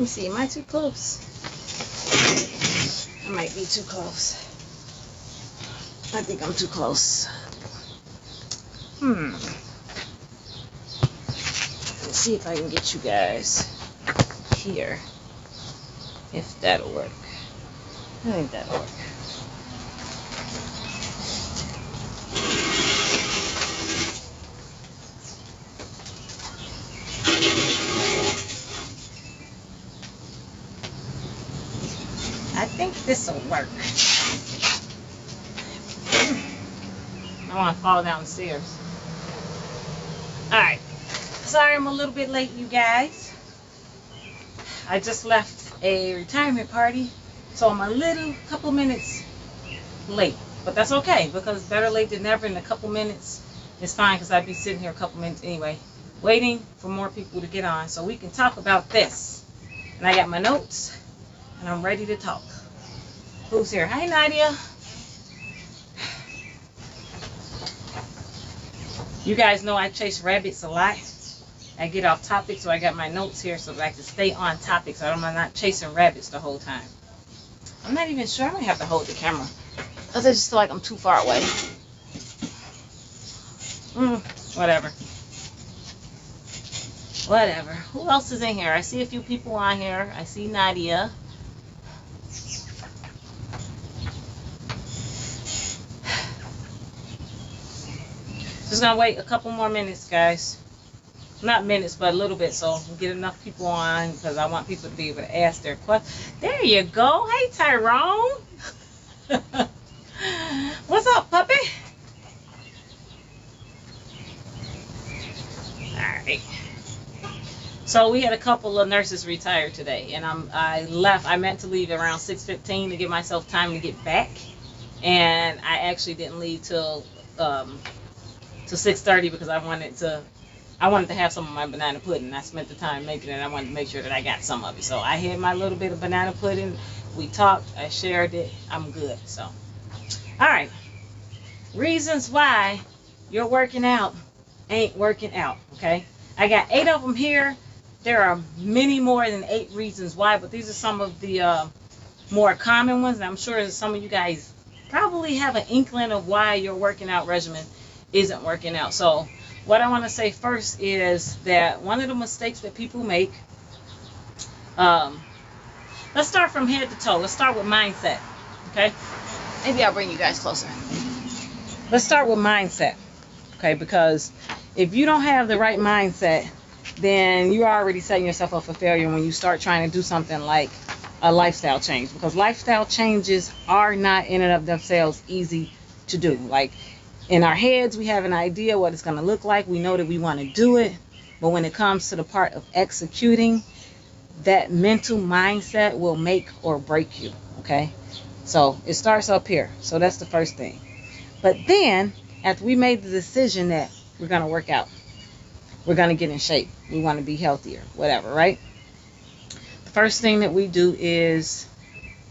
me see. Am I too close? I might be too close. I think I'm too close. Let's see if I can get you guys here. If that'll work. I think that'll work. I think this will work. I don't want to fall down the stairs. Alright. Sorry I'm a little bit late, you guys. I just left a retirement party, so I'm a couple minutes late. But that's okay, because better late than never. In a couple minutes is fine, because I'd be sitting here a couple minutes anyway, waiting for more people to get on so we can talk about this. And I got my notes, and I'm ready to talk. Who's here? Hi, Nadia. You guys know I chase rabbits a lot. I get off topic, so I got my notes here so that I can stay on topic, so I'm not chasing rabbits the whole time. I'm not even sure. I might have to hold the camera, because I just feel like I'm too far away. Whatever. Whatever. Who else is in here? I see a few people on here. I see Nadia. Just gonna wait a couple more minutes, guys. Not minutes, but a little bit, so we'll get enough people on, because I want people to be able to ask their questions. There you go. Hey, Tyrone. What's up, puppy? Alright. So we had a couple of nurses retire today, and I meant to leave around 6:15 to give myself time to get back, and I actually didn't leave till 6:30 because I wanted to have some of my banana pudding. I spent the time making it. I wanted to make sure that I got some of it. So I had my little bit of banana pudding. We talked. I shared it. I'm good. So, all right. Reasons why your working out ain't working out, okay? I got 8 of them here. There are many more than 8 reasons why, but these are some of the more common ones. And I'm sure some of you guys probably have an inkling of why your working out regimen isn't working out. So what I want to say first is that one of the mistakes that people make, let's start from head to toe. Let's start with mindset, okay? Maybe I'll bring you guys closer. Let's start with mindset, okay? Because if you don't have the right mindset, then you're already setting yourself up for failure when you start trying to do something like a lifestyle change. Because lifestyle changes are not in and of themselves easy to do. Like, in our heads, we have an idea what it's going to look like. We know that we want to do it. But when it comes to the part of executing, that mental mindset will make or break you, okay? So it starts up here. So that's the first thing. But then, after we made the decision that we're going to work out, we're going to get in shape, we want to be healthier, whatever, right? The first thing that we do is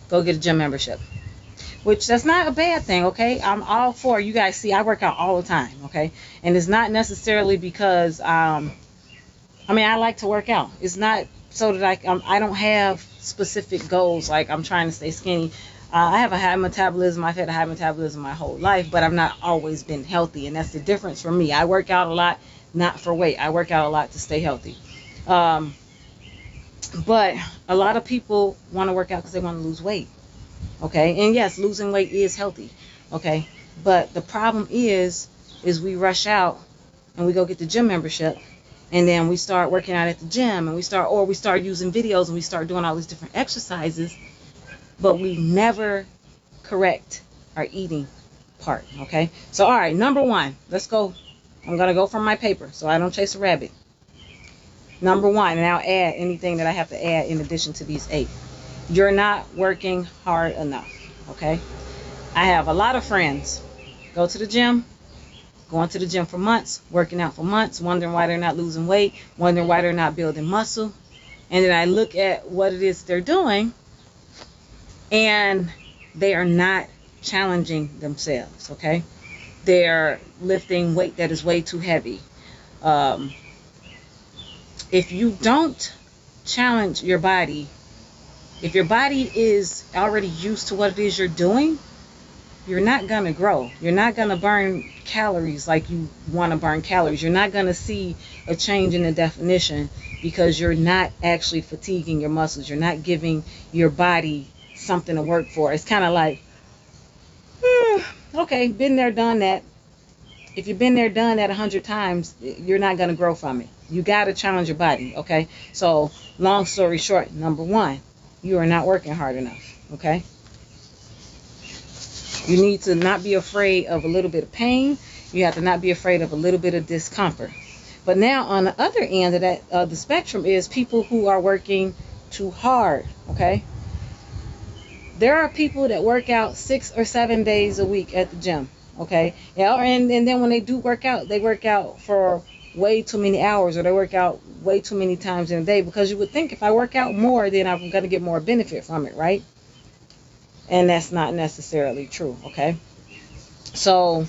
go get a gym membership. Which, that's not a bad thing, okay? I'm all for, you guys see, I work out all the time, okay? And it's not necessarily because, I like to work out. It's not so that I don't have specific goals, like I'm trying to stay skinny. I have a high metabolism. I've had a high metabolism my whole life, but I've not always been healthy, and that's the difference for me. I work out a lot, not for weight. I work out a lot to stay healthy. But a lot of people want to work out because they want to lose weight. Okay, and yes, losing weight is healthy, okay, but the problem is we rush out and we go get the gym membership, and then we start working out at the gym, and we start using videos, and we start doing all these different exercises, but we never correct our eating part, okay? So, all right, number 1, let's go. I'm going to go from my paper so I don't chase a rabbit. Number 1, and I'll add anything that I have to add in addition to these 8. You're not working hard enough, okay? I have a lot of friends go to the gym, going to the gym for months, working out for months, wondering why they're not losing weight, wondering why they're not building muscle. And then I look at what it is they're doing, and they are not challenging themselves, okay? They're lifting weight that is way too heavy. If you don't challenge your body, if your body is already used to what it is you're doing, you're not going to grow. You're not going to burn calories like you want to burn calories. You're not going to see a change in the definition because you're not actually fatiguing your muscles. You're not giving your body something to work for. It's kind of like, okay, been there, done that. If you've been there, done that 100 times, you're not going to grow from it. You got to challenge your body, okay? So, long story short, number one, you are not working hard enough, okay? You need to not be afraid of a little bit of pain. You have to not be afraid of a little bit of discomfort. But now, on the other end of that, the spectrum is people who are working too hard, okay? There are people that work out 6 or 7 days a week at the gym, okay? Yeah, and then when they do work out, they work out for way too many hours, or they work out way too many times in a day, because you would think if I work out more, then I'm going to get more benefit from it, right? And that's not necessarily true, okay? So,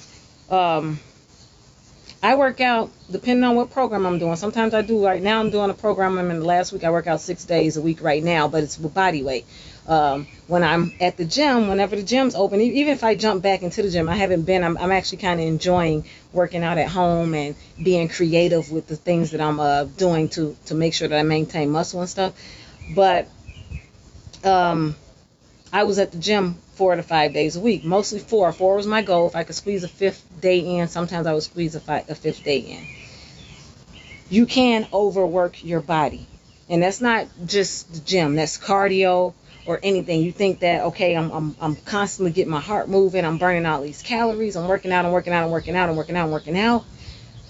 I work out depending on what program I'm doing. Sometimes I do. Right now I'm doing a program. I'm in the last week. I work out 6 days a week right now, but it's with body weight. When I'm at the gym, whenever the gym's open, even if I jump back into the gym, I haven't been. I'm actually kind of enjoying working out at home and being creative with the things that I'm doing to make sure that I maintain muscle and stuff. But I was at the gym 4 to 5 days a week, mostly 4. 4 was my goal. If I could squeeze a 5th day in, sometimes I would squeeze a 5th day in. You can overwork your body, and that's not just the gym. That's cardio or anything. You think that, okay, I'm constantly getting my heart moving, I'm burning all these calories, I'm working out,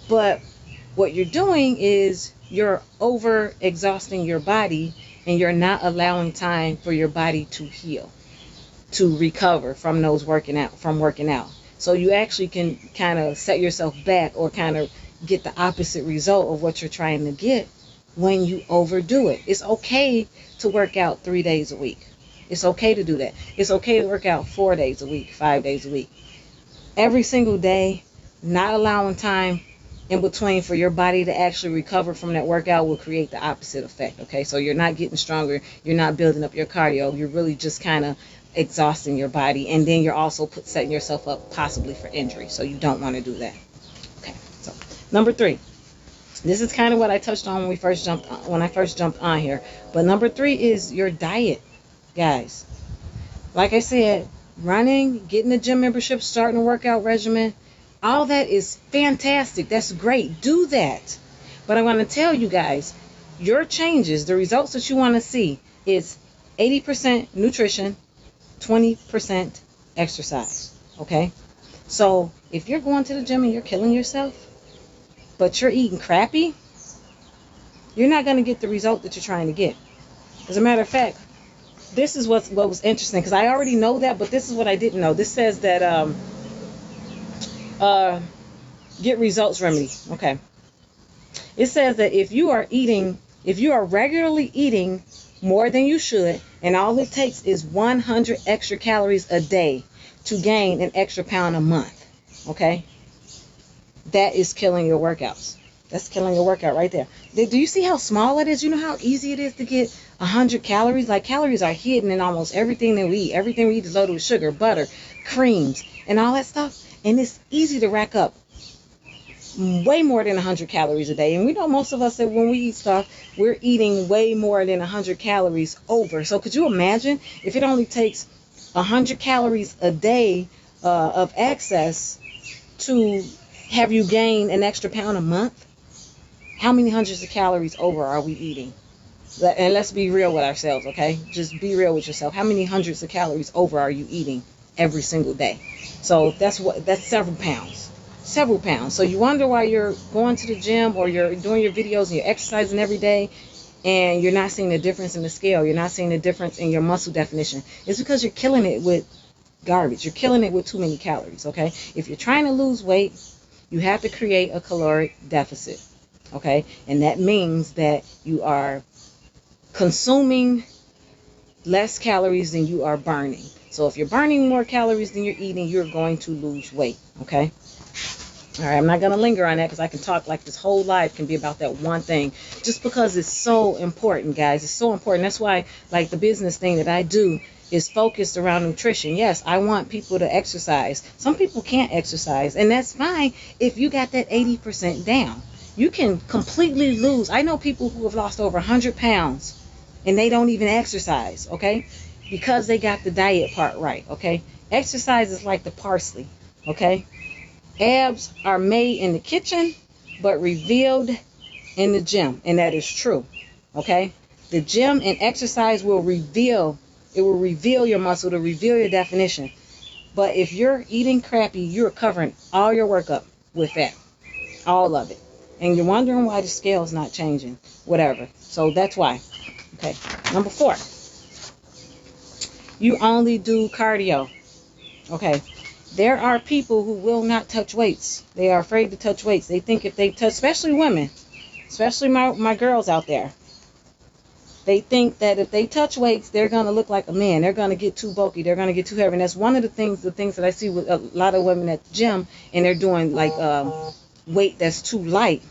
but what you're doing is you're over exhausting your body, and you're not allowing time for your body to heal, to recover from working out. So you actually can kind of set yourself back, or kind of get the opposite result of what you're trying to get when you overdo it. It's okay to work out 3 days a week. It's okay to do that. It's okay to work out 4 days a week, 5 days a week. Every single day, not allowing time in between for your body to actually recover from that workout will create the opposite effect, okay? So you're not getting stronger. You're not building up your cardio. You're really just kind of exhausting your body, and then you're also setting yourself up possibly for injury. So you don't want to do that. Okay, so number 3. This is kind of what I touched on when I first jumped on here. But number 3 is your diet, guys. Like I said, running, getting a gym membership, starting a workout regimen, all that is fantastic. That's great. Do that. But I want to tell you guys, your changes, the results that you want to see, is 80% nutrition, 20% exercise. Okay? So if you're going to the gym and you're killing yourself, but you're eating crappy, you're not going to get the result that you're trying to get. As a matter of fact, this is what was interesting, because I already know that, but this is what I didn't know. This says that get results remedy. Okay. It says that if you are regularly eating more than you should, and all it takes is 100 extra calories a day to gain an extra pound a month, okay? That is killing your workouts. That's killing your workout right there. Do you see how small it is? You know how easy it is to get 100 calories? Like, calories are hidden in almost everything that we eat. Everything we eat is loaded with sugar, butter, creams, and all that stuff. And it's easy to rack up way more than 100 calories a day. And we know most of us that when we eat stuff, we're eating way more than 100 calories over. So could you imagine if it only takes 100 calories a day of excess to have you gain an extra pound a month? How many hundreds of calories over are we eating? And let's be real with ourselves, okay? Just be real with yourself. How many hundreds of calories over are you eating every single day? So that's several pounds. Several pounds. So you wonder why you're going to the gym, or you're doing your videos and you're exercising every day, and you're not seeing the difference in the scale. You're not seeing the difference in your muscle definition. It's because you're killing it with garbage. You're killing it with too many calories, okay? If you're trying to lose weight, you have to create a caloric deficit, okay? And that means that you are consuming less calories than you are burning. So if you're burning more calories than you're eating, you're going to lose weight, okay? All right, I'm not going to linger on that because I can talk like this whole life can be about that one thing. Just because it's so important, guys. It's so important. That's why, like, the business thing that I do is focused around nutrition. Yes, I want people to exercise. Some people can't exercise, and that's fine if you got that 80% down. You can completely lose. I know people who have lost over 100 pounds, and they don't even exercise, okay? Because they got the diet part right, okay? Exercise is like the parsley, okay? Abs are made in the kitchen, but revealed in the gym, and that is true. Okay, the gym and exercise will reveal. It will reveal your muscle, to reveal your definition. But if you're eating crappy, you're covering all your workup with fat, all of it, and you're wondering why the scale is not changing. Whatever. So that's why. Okay. Number 4. You only do cardio. Okay. There are people who will not touch weights. They are afraid to touch weights. They think if they touch, especially women, especially my girls out there, they think that if they touch weights, they're going to look like a man. They're going to get too bulky. They're going to get too heavy. And that's one of the things that I see with a lot of women at the gym, and they're doing like weight that's too light,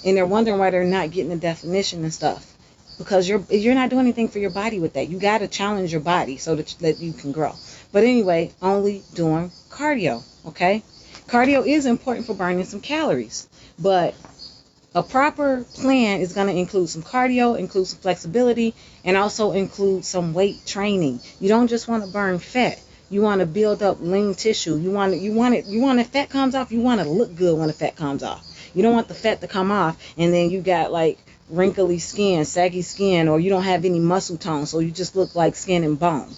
and they're wondering why they're not getting the definition and stuff. Because you're not doing anything for your body with that. You got to challenge your body so that you can grow. But anyway, only doing cardio, okay? Cardio is important for burning some calories, but a proper plan is going to include some cardio, include some flexibility, and also include some weight training. You don't just want to burn fat. You want to build up lean tissue. You want if fat comes off, you want to look good when the fat comes off. You don't want the fat to come off and then you got like wrinkly skin, saggy skin, or you don't have any muscle tone, so you just look like skin and bone.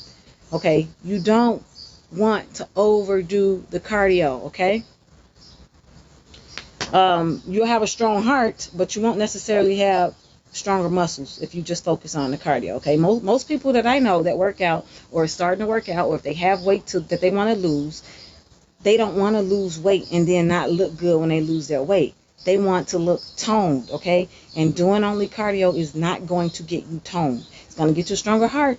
Okay, you don't want to overdo the cardio, okay? You'll have a strong heart, but you won't necessarily have stronger muscles if you just focus on the cardio, okay? Most people that I know that work out or are starting to work out, or if they have weight that they want to lose, they don't want to lose weight and then not look good when they lose their weight. They want to look toned, okay? And doing only cardio is not going to get you toned. It's going to get you a stronger heart.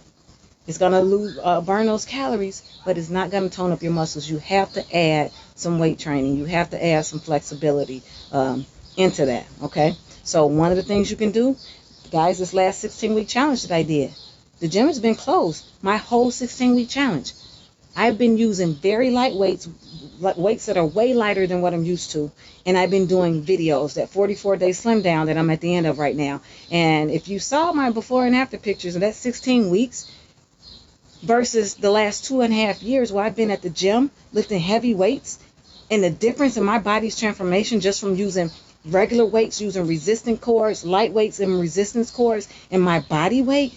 It's going to burn those calories, but it's not going to tone up your muscles. You have to add some weight training. You have to add some flexibility into that, okay? So one of the things you can do, guys, this last 16-week challenge that I did, the gym has been closed my whole 16-week challenge. I've been using very light weights that are way lighter than what I'm used to, and I've been doing videos, that 44-day slim down that I'm at the end of right now. And if you saw my before and after pictures of that 16 weeks versus the last 2.5 years where I've been at the gym lifting heavy weights, and the difference in my body's transformation just from using regular weights, using resistant cords, light weights and resistance cords, and my body weight,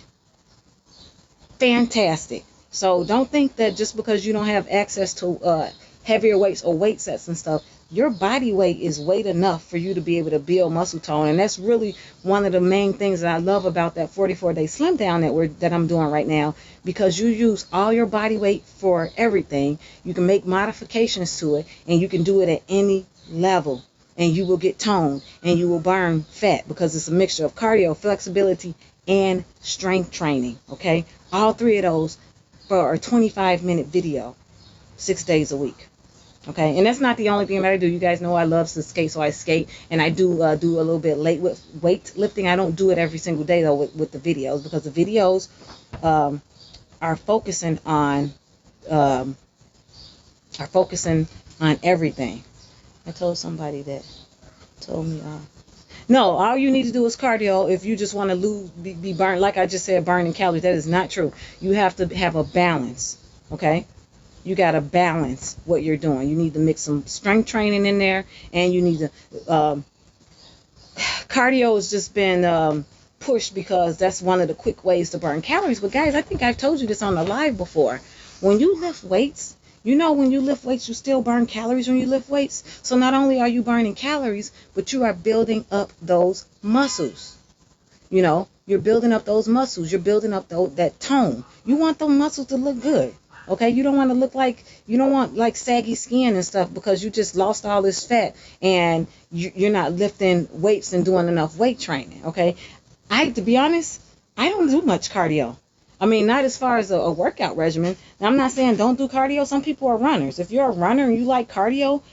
fantastic. So don't think that just because you don't have access to heavier weights or weight sets and stuff, your body weight is weight enough for you to be able to build muscle tone. And that's really one of the main things that I love about that 44-day slim down that I'm doing right now, because you use all your body weight for everything. You can make modifications to it, and you can do it at any level, and you will get toned and you will burn fat, because it's a mixture of cardio, flexibility, and strength training, okay? All three of those for a 25-minute video, 6 days a week. Okay, and that's not the only thing that I do. You guys know I love to skate, so I skate, and I do a little bit late with weight lifting. I don't do it every single day though with the videos, because the videos are focusing on everything. I told somebody that told me no, all you need to do is cardio if you just want to be burned, like I just said, burning calories. That is not true. You have to have a balance, okay? You got to balance what you're doing. You need to mix some strength training in there, and you need to cardio has just been pushed because that's one of the quick ways to burn calories. But guys, I think I've told you this on the live before. When you lift weights, when you lift weights, you still burn calories when you lift weights. So not only are you burning calories, but you are building up those muscles. You're building up those muscles. You're building up that tone. You want those muscles to look good. Okay, you don't want to look like, you don't want like saggy skin and stuff because you just lost all this fat and you're not lifting weights and doing enough weight training. Okay, to be honest, I don't do much cardio. I mean, not as far as a workout regimen. Now, I'm not saying don't do cardio. Some people are runners. If you're a runner and you like cardio,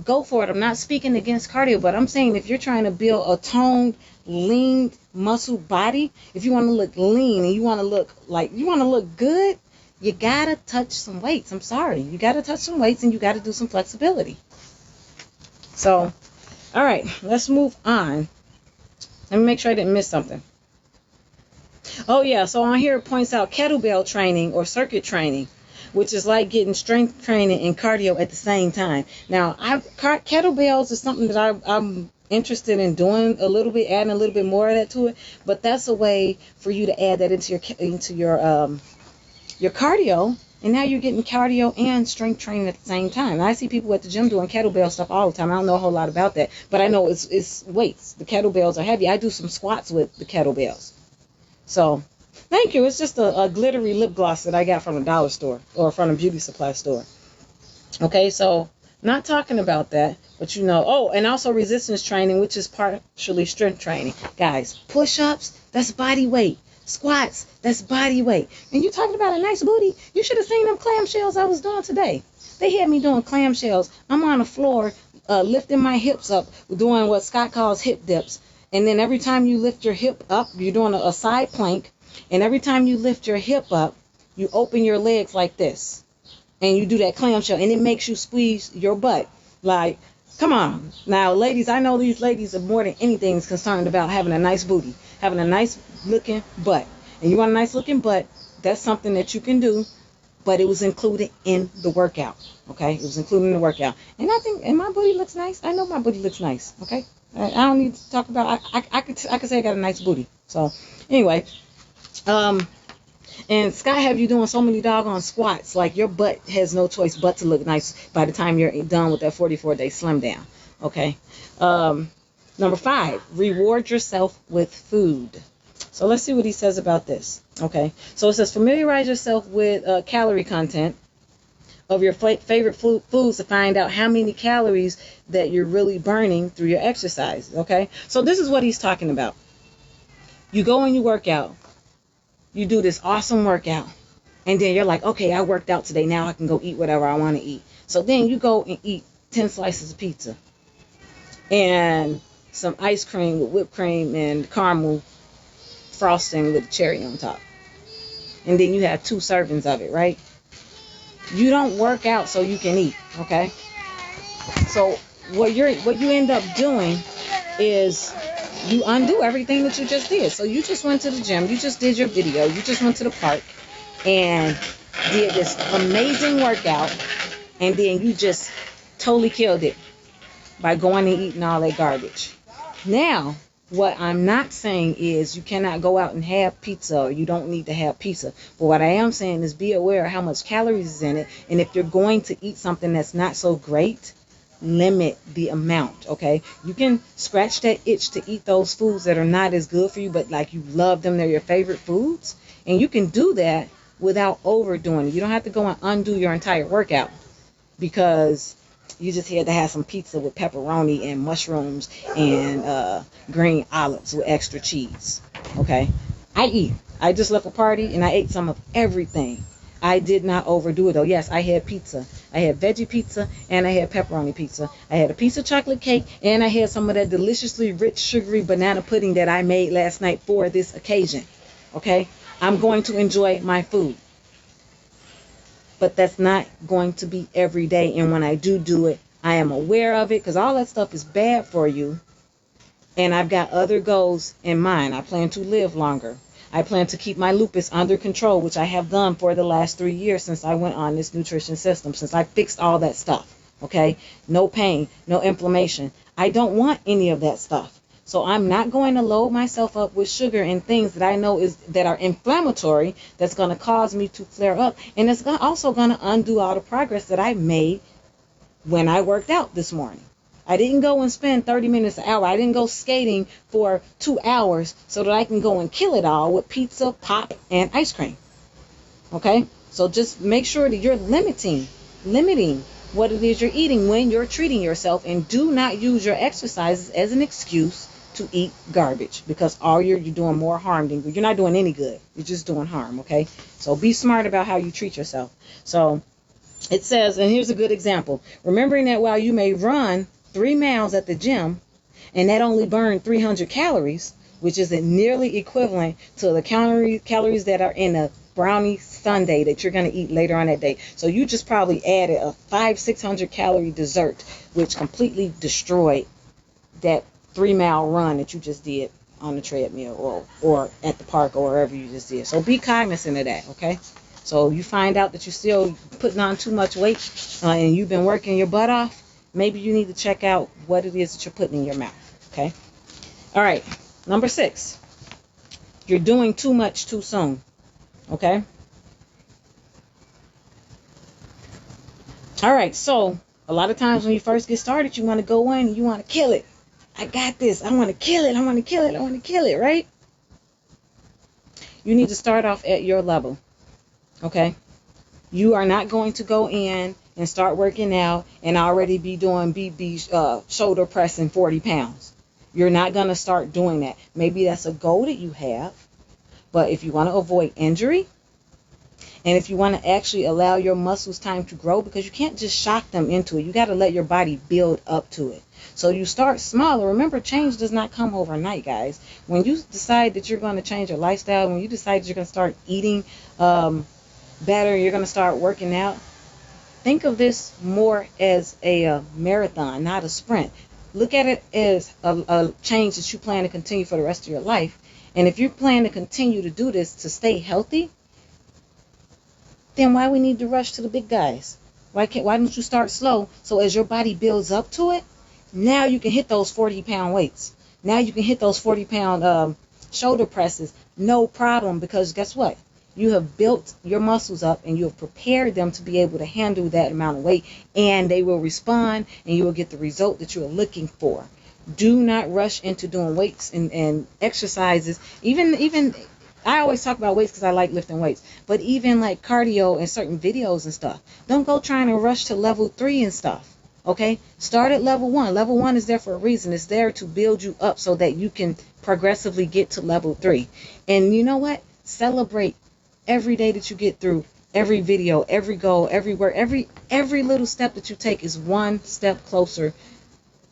go for it. I'm not speaking against cardio, but I'm saying if you're trying to build a toned, lean, muscle body, if you want to look lean and you want to look good, you gotta touch some weights. I'm sorry, you gotta touch some weights and you gotta do some flexibility. So, all right, let's move on. Let me make sure I didn't miss something. Oh yeah, so on here it points out kettlebell training or circuit training, which is like getting strength training and cardio at the same time. Now, kettlebells is something that I'm interested in doing a little bit, adding a little bit more of that to it. But that's a way for you to add that into your cardio, and now you're getting cardio and strength training at the same time. And I see people at the gym doing kettlebell stuff all the time. I don't know a whole lot about that, but I know it's weights. The kettlebells are heavy. I do some squats with the kettlebells. So, thank you. It's just a glittery lip gloss that I got from a dollar store or from a beauty supply store. Okay, so not talking about that, but oh, and also resistance training, which is partially strength training. Guys, push-ups, that's body weight. Squats, that's body weight. And you're talking about a nice booty. You should have seen them clamshells I was doing today. They had me doing clamshells. I'm on the floor lifting my hips up, doing what Scott calls hip dips. And then every time you lift your hip up, you're doing a side plank. And every time you lift your hip up, you open your legs like this. And you do that clamshell. And it makes you squeeze your butt. Like, come on. Now, ladies, I know these ladies are more than anything concerned about having a nice booty. Having a nice looking butt. And you want a nice looking butt, that's something that you can do. But it was included in the workout. Okay? It was included in the workout. And I think, and my booty looks nice. I know my booty looks nice. Okay? I don't need to talk about, I could say I got a nice booty. So, anyway, and Scott have you doing so many doggone squats, like your butt has no choice but to look nice by the time you're done with that 44-day slim down. Okay. Number 5, reward yourself with food. So let's see what he says about this. Okay. So it says familiarize yourself with calorie content of your favorite foods to find out how many calories that you're really burning through your exercise. Okay. So this is what he's talking about. You go and you work out. You do this awesome workout. And then you're like, okay, I worked out today. Now I can go eat whatever I want to eat. So then you go and eat 10 slices of pizza. And some ice cream with whipped cream and caramel frosting with cherry on top. And then you have 2 servings of it, right? You don't work out so you can eat, okay? So what you end up doing is you undo everything that you just did. So you just went to the gym, you just did your video, you just went to the park and did this amazing workout, and then you just totally killed it by going and eating all that garbage. Now, what I'm not saying is you cannot go out and have pizza, or you don't need to have pizza. But what I am saying is be aware of how much calories is in it. And if you're going to eat something that's not so great, limit the amount, okay? You can scratch that itch to eat those foods that are not as good for you, but like you love them, they're your favorite foods. And you can do that without overdoing it. You don't have to go and undo your entire workout because you just had to have some pizza with pepperoni and mushrooms and green olives with extra cheese. Okay? I eat. I just left a party and I ate some of everything. I did not overdo it though. Yes, I had pizza. I had veggie pizza and I had pepperoni pizza. I had a piece of chocolate cake and I had some of that deliciously rich sugary banana pudding that I made last night for this occasion. Okay? I'm going to enjoy my food. But that's not going to be every day. And when I do it, I am aware of it because all that stuff is bad for you. And I've got other goals in mind. I plan to live longer. I plan to keep my lupus under control, which I have done for the last 3 years since I went on this nutrition system, since I fixed all that stuff. Okay? No pain, no inflammation. I don't want any of that stuff. So I'm not going to load myself up with sugar and things that I know that are inflammatory, that's going to cause me to flare up. And it's also going to undo all the progress that I made when I worked out this morning. I didn't go and spend 30 minutes, an hour. I didn't go skating for 2 hours so that I can go and kill it all with pizza, pop, and ice cream. Okay? So just make sure that you're limiting what it is you're eating when you're treating yourself, and do not use your exercises as an excuse to eat garbage, because all you're doing more harm than good. You're not doing any good. You're just doing harm, okay? So be smart about how you treat yourself. So It says, and here's a good example. Remembering that while you may run 3 miles at the gym, and that only burned 300 calories, which is nearly equivalent to the calories that are in a brownie sundae that you're going to eat later on that day. So you just probably added a 500-600 calorie dessert, which completely destroyed that 3-mile run that you just did on the treadmill or at the park or wherever you just did. So be cognizant of that, okay? So you find out that you're still putting on too much weight and you've been working your butt off, maybe you need to check out what it is that you're putting in your mouth, okay? All right, number 6. You're doing too much too soon, okay? All right, so a lot of times when you first get started, you want to go in and you want to kill it. I got this. I want to kill it. I want to kill it. I want to kill it, right? You need to start off at your level. Okay, you are not going to go in and start working out and already be doing shoulder pressing 40 pounds. You're not going to start doing that. Maybe that's a goal that you have, but if you want to avoid injury and if you want to actually allow your muscles time to grow, because you can't just shock them into it, you got to let your body build up to it. So you start smaller. Remember, change does not come overnight, guys. When you decide that you're going to change your lifestyle, when you decide that you're going to start eating better, you're going to start working out, think of this more as a marathon, not a sprint. Look at it as a change that you plan to continue for the rest of your life. And if you plan to continue to do this to stay healthy, then why we need to rush to the big guys? Why don't you start slow, so as your body builds up to it, now you can hit those 40-pound weights. Now you can hit those 40-pound shoulder presses, no problem, because guess what? You have built your muscles up and you have prepared them to be able to handle that amount of weight, and they will respond and you will get the result that you are looking for. Do not rush into doing weights and exercises. Even I always talk about weights because I like lifting weights, but even like cardio and certain videos and stuff, don't go trying to rush to level 3 and stuff. Okay, start at level 1. Level 1 is there for a reason. It's there to build you up so that you can progressively get to level 3. And you know what? Celebrate every day that you get through, every video, every goal, every word, every little step that you take is one step closer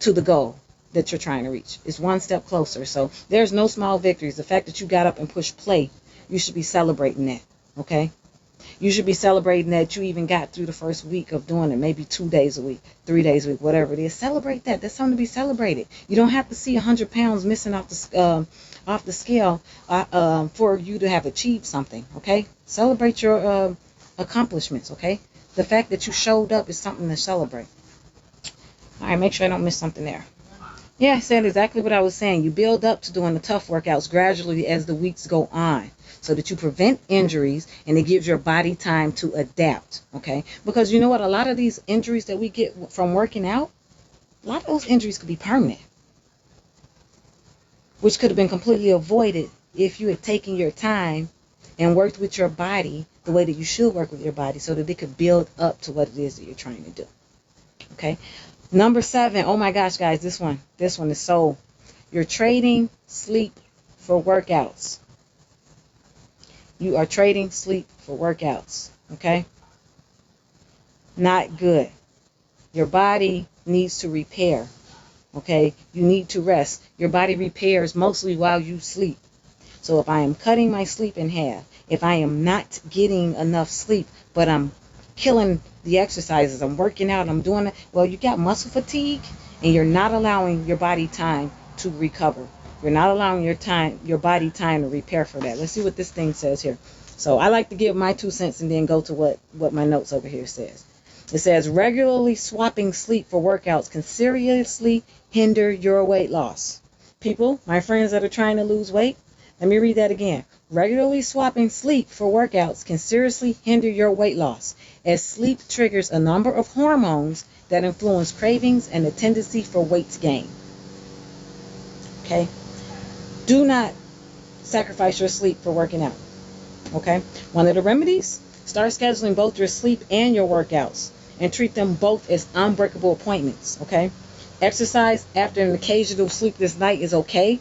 to the goal that you're trying to reach. It's one step closer. So there's no small victories. The fact that you got up and pushed play, you should be celebrating that. Okay? You should be celebrating that you even got through the first week of doing it, maybe 2 days a week, 3 days a week, whatever it is. Celebrate that. That's something to be celebrated. You don't have to see 100 pounds missing off the scale for you to have achieved something, okay? Celebrate your accomplishments, okay? The fact that you showed up is something to celebrate. All right, make sure I don't miss something there. Yeah, I said exactly what I was saying. You build up to doing the tough workouts gradually as the weeks go on so that you prevent injuries and it gives your body time to adapt, okay? Because you know what? A lot of these injuries that we get from working out, a lot of those injuries could be permanent, which could have been completely avoided if you had taken your time and worked with your body the way that you should work with your body so that it could build up to what it is that you're trying to do. Okay? Number 7, oh my gosh, guys, this one is so, you're trading sleep for workouts. You are trading sleep for workouts, okay? Not good. Your body needs to repair, okay? You need to rest. Your body repairs mostly while you sleep. So if I am cutting my sleep in half, if I am not getting enough sleep, but I'm killing the exercises, I'm working out, I'm doing it, well, you got muscle fatigue and you're not allowing your body time to recover. You're not allowing your body time to repair for that. Let's see what this thing says here. So I like to give my 2 cents and then go to what my notes over here says. It says regularly swapping sleep for workouts can seriously hinder your weight loss. People, my friends that are trying to lose weight, let me read that again. Regularly swapping sleep for workouts can seriously hinder your weight loss, as sleep triggers a number of hormones that influence cravings and the tendency for weight gain. Okay? Do not sacrifice your sleep for working out. Okay? One of the remedies, start scheduling both your sleep and your workouts and treat them both as unbreakable appointments. Okay? Exercise after an occasional sleepless night is okay,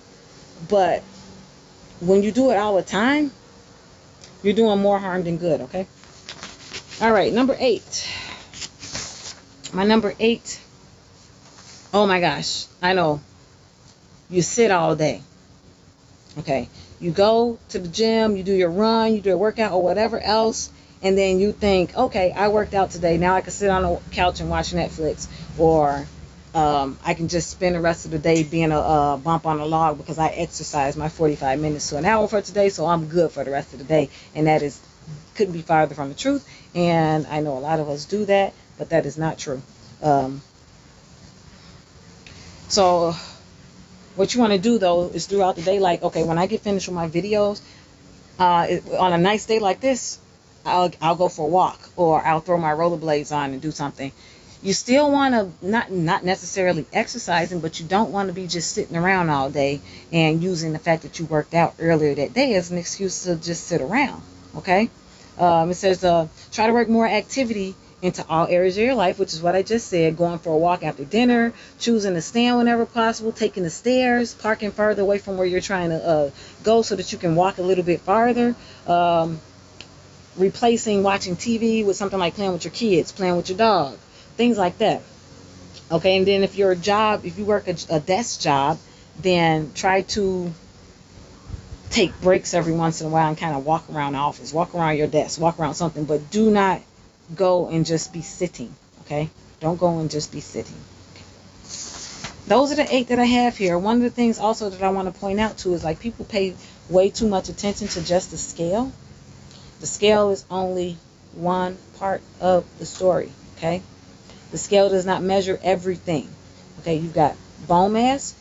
but when you do it all the time, you're doing more harm than good, okay? All right, number 8. My number 8. Oh my gosh, I know. You sit all day. Okay. You go to the gym, you do your run, you do a workout or whatever else, and then you think, okay, I worked out today. Now I can sit on the couch and watch Netflix, or I can just spend the rest of the day being a bump on a log because I exercised my 45 minutes to an hour for today, so I'm good for the rest of the day. And that couldn't be farther from the truth. And I know a lot of us do that, but that is not true. So what you want to do, though, is throughout the day, like, okay, when I get finished with my videos, on a nice day like this, I'll go for a walk, or I'll throw my rollerblades on and do something. You still want to, not necessarily exercising, but you don't want to be just sitting around all day and using the fact that you worked out earlier that day as an excuse to just sit around, okay? It says try to work more activity into all areas of your life, which is what I just said. Going for a walk after dinner, choosing to stand whenever possible, taking the stairs, parking further away from where you're trying to go so that you can walk a little bit farther, replacing watching TV with something like playing with your kids, playing with your dog, things like that. Okay, and then if you work a desk job, then try to take breaks every once in a while and kind of walk around the office, walk around your desk, walk around something, but do not go and just be sitting, okay? Don't go and just be sitting. Okay. Those are the 8 that I have here. One of the things also that I want to point out too is, like, people pay way too much attention to just the scale. The scale is only one part of the story, okay? The scale does not measure everything. Okay, you've got bone mass,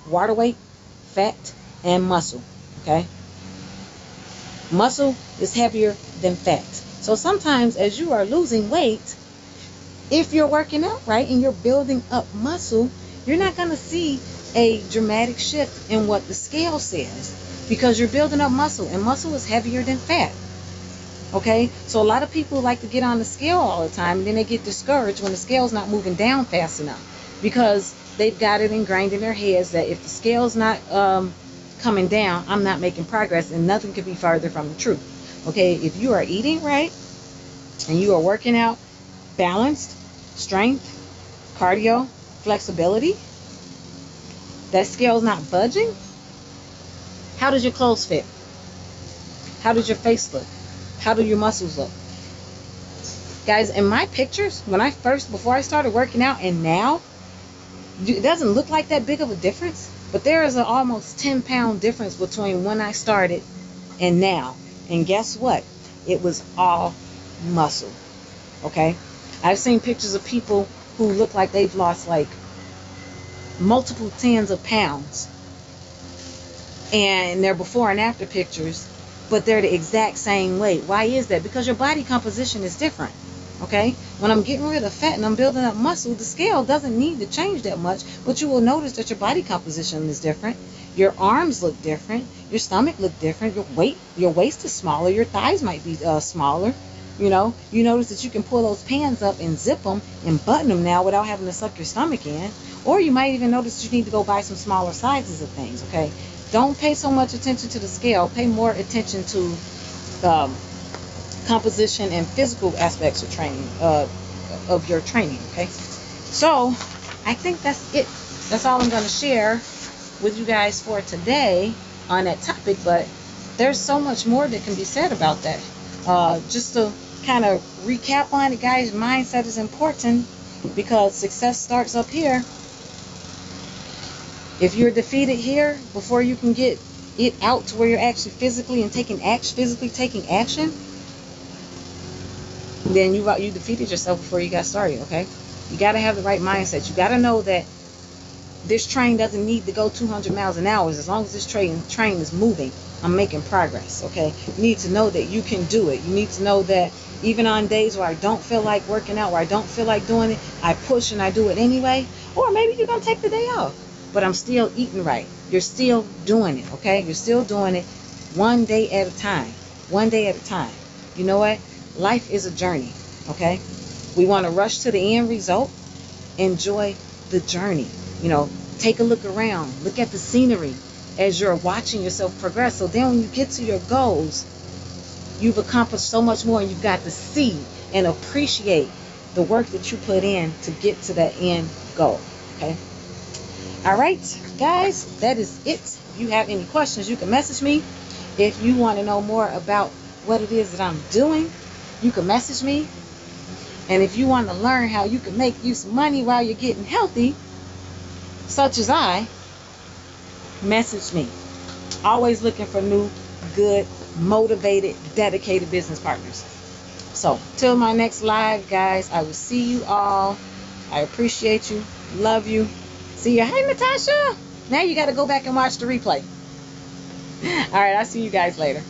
water weight, fat, and muscle, okay? Muscle is heavier than fat. So sometimes as you are losing weight, if you're working out right and you're building up muscle, you're not going to see a dramatic shift in what the scale says, because you're building up muscle, and muscle is heavier than fat. Okay, so a lot of people like to get on the scale all the time, and then they get discouraged when the scale's not moving down fast enough, because they've got it ingrained in their heads that if the scale's not coming down, I'm not making progress, and nothing could be farther from the truth. Okay, if you are eating right and you are working out balanced, strength, cardio, flexibility, that scale's not budging, how does your clothes fit? How does your face look? How do your muscles look? Guys, in my pictures, before I started working out and now, it doesn't look like that big of a difference, but there is an almost 10-pound difference between when I started and now. And guess what? It was all muscle. Okay? I've seen pictures of people who look like they've lost like multiple tens of pounds, and they're before and after pictures, but they're the exact same weight. Why is that? Because your body composition is different. Okay? When I'm getting rid of fat and I'm building up muscle, the scale doesn't need to change that much, but you will notice that your body composition is different. Your arms look different. Your stomach look different. Your waist is smaller. Your thighs might be smaller. You know, you notice that you can pull those pants up and zip them and button them now without having to suck your stomach in. Or you might even notice you need to go buy some smaller sizes of things. Okay? Don't pay so much attention to the scale. Pay more attention to composition and physical aspects of training, of your training. Okay? So I think that's it. That's all I'm going to share with you guys for today on that topic, but there's so much more that can be said about that. Just to kind of recap on it, guys, mindset is important, because success starts up here. If you're defeated here before you can get it out to where you're actually physically taking action, then you defeated yourself before you got started. Okay, you got to have the right mindset. You got to know that this train doesn't need to go 200 miles an hour. As long as this train is moving, I'm making progress. Okay, you need to know that you can do it. You need to know that even on days where I don't feel like working out, where I don't feel like doing it, I push and I do it anyway. Or maybe you're gonna take the day off, but I'm still eating right. You're still doing it. Okay, you're still doing it, one day at a time. One day at a time. You know what? Life is a journey. Okay, we want to rush to the end result. Enjoy the journey. You know, take a look around. Look at the scenery as you're watching yourself progress. So then when you get to your goals, you've accomplished so much more, and you've got to see and appreciate the work that you put in to get to that end goal. Okay. All right, guys, that is it. If you have any questions, you can message me. If you want to know more about what it is that I'm doing, you can message me. And if you want to learn how you can make you some money while you're getting healthy, such as I, message me. Always looking for new, good, motivated, dedicated business partners. So, till my next live, guys, I will see you all. I appreciate you. Love you. See you. Hey, Natasha. Now you got to go back and watch the replay. All right, I'll see you guys later.